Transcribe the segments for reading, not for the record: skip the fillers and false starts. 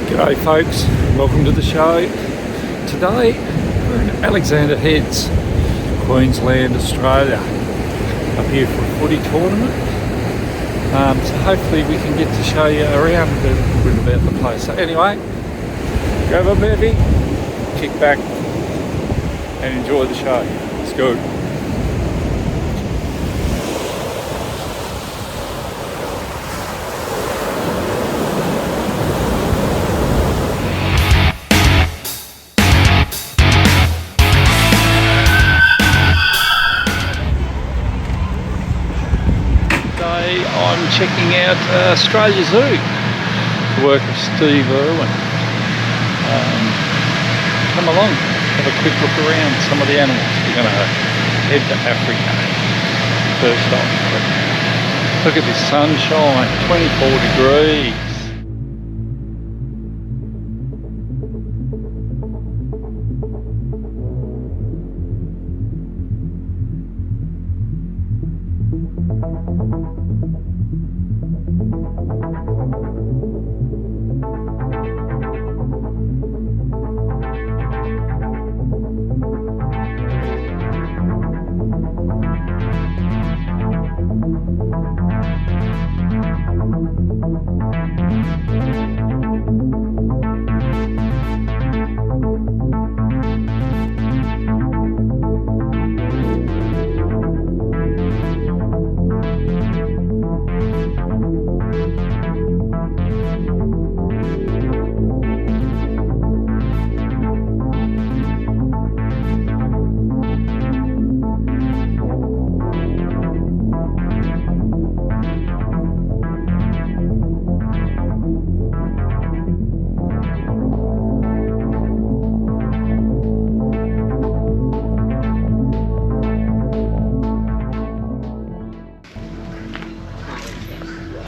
G'day folks, welcome to the show. Today we're in Alexander Heads, Queensland, Australia, up here for a footy tournament. So hopefully we can get to show you around a little bit about the place. So anyway, grab a bevy, kick back and enjoy the show. Let's go. I'm checking out Australia Zoo, the work of Steve Irwin. Come along, have a quick look around some of the animals. We're going to head to Africa first off. Look at this sunshine, 24 degrees.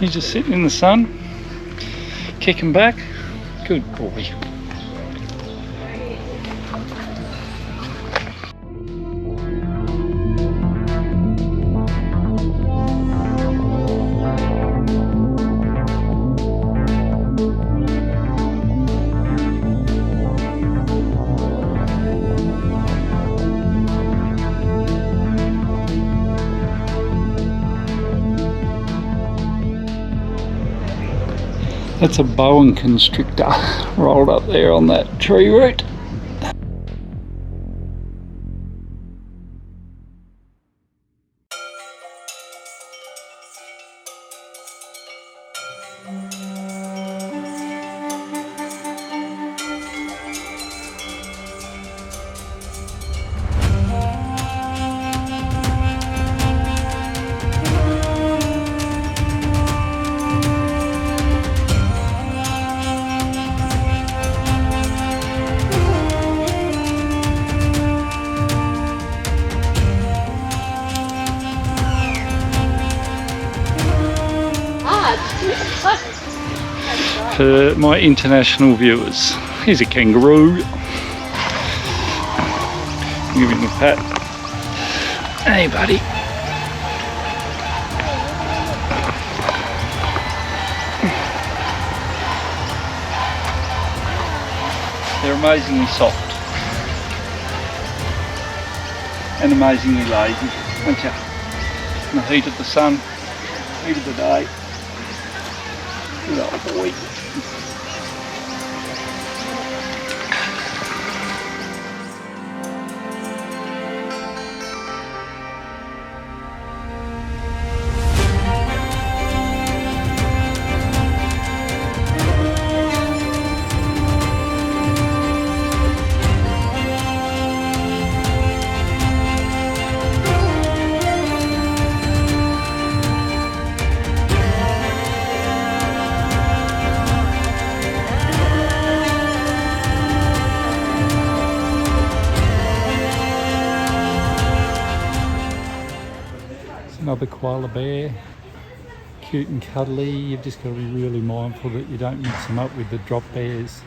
He's just sitting in the sun, kicking back. Good boy. That's a boa constrictor rolled up there on that tree root. For my international viewers, here's a kangaroo. Give him a pat. Hey buddy. They're amazingly soft and amazingly lazy, aren't you? In the heat of the sun, heat of the day. Good old boy. Another koala bear, cute and cuddly. You've just got to be really mindful that you don't mix them up with the drop bears.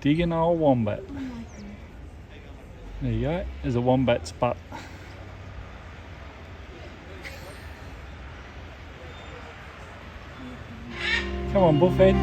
Digging old wombat. There you go. There's a wombat's butt. Come on, bullhead.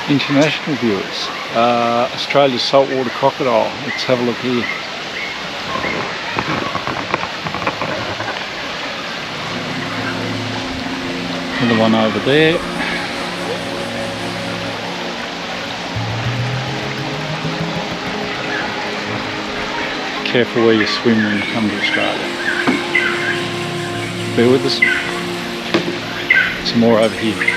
International viewers, Australia's saltwater crocodile. Let's have a look here. Another one over there. Careful where you swim when you come to Australia. Bear with us. Some more over here.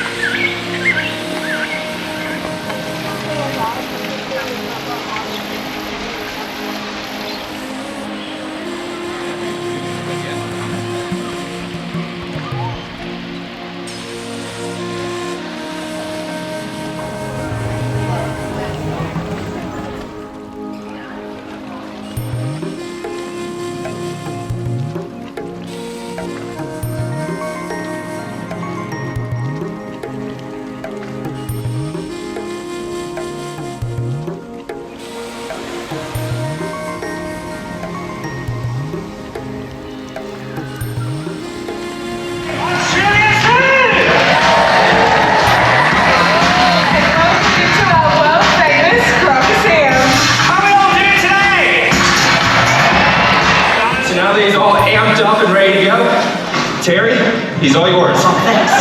Terry, he's all yours. Oh, thanks.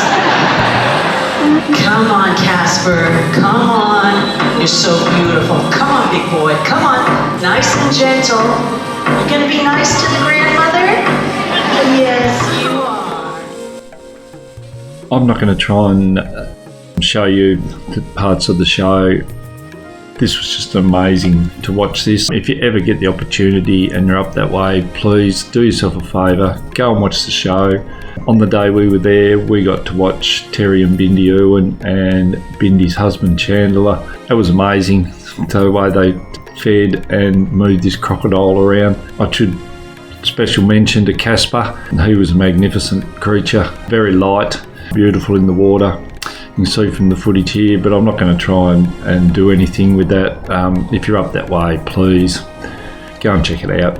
Come on, Casper. Come on. You're so beautiful. Come on, big boy. Come on. Nice and gentle. You're going to be nice to the grandmother? Yes, you are. I'm not going to try and show you the parts of the show. This was just amazing to watch this. If you ever get the opportunity and you're up that way, please do yourself a favour, go and watch the show. On the day we were there, we got to watch Terry and Bindi Irwin and Bindi's husband Chandler. It was amazing the way they fed and moved this crocodile around. I should special mention to Casper. He was a magnificent creature, very light, beautiful in the water. You can see from the footage here, but I'm not going to try and do anything with that. If you're up that way, please go and check it out.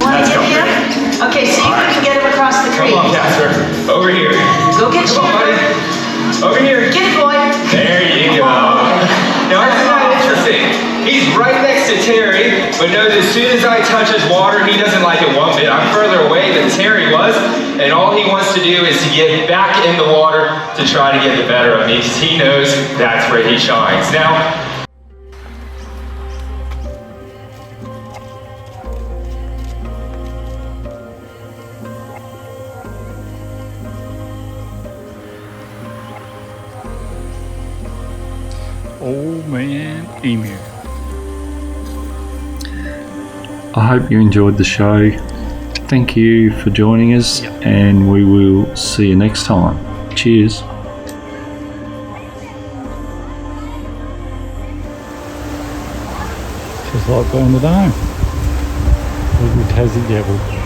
Want to get him? Okay, see if we can get him across the creek. Come on, Casper. Over here. Go get Come on, buddy. Over here. Get it, boy. There you go. Now, isn't that interesting? He's right next to Terry, but knows as soon as I touch his water, he doesn't like it one bit. I'm further away than Terry was, and all he wants to do is to get back in the water to try to get the better of me, because he knows that's where he shines. Now, Old Man Emu. I hope you enjoyed the show. Thank you for joining us, and we will see you next time. Cheers. Just like going to the dome. Little Tassie Devil.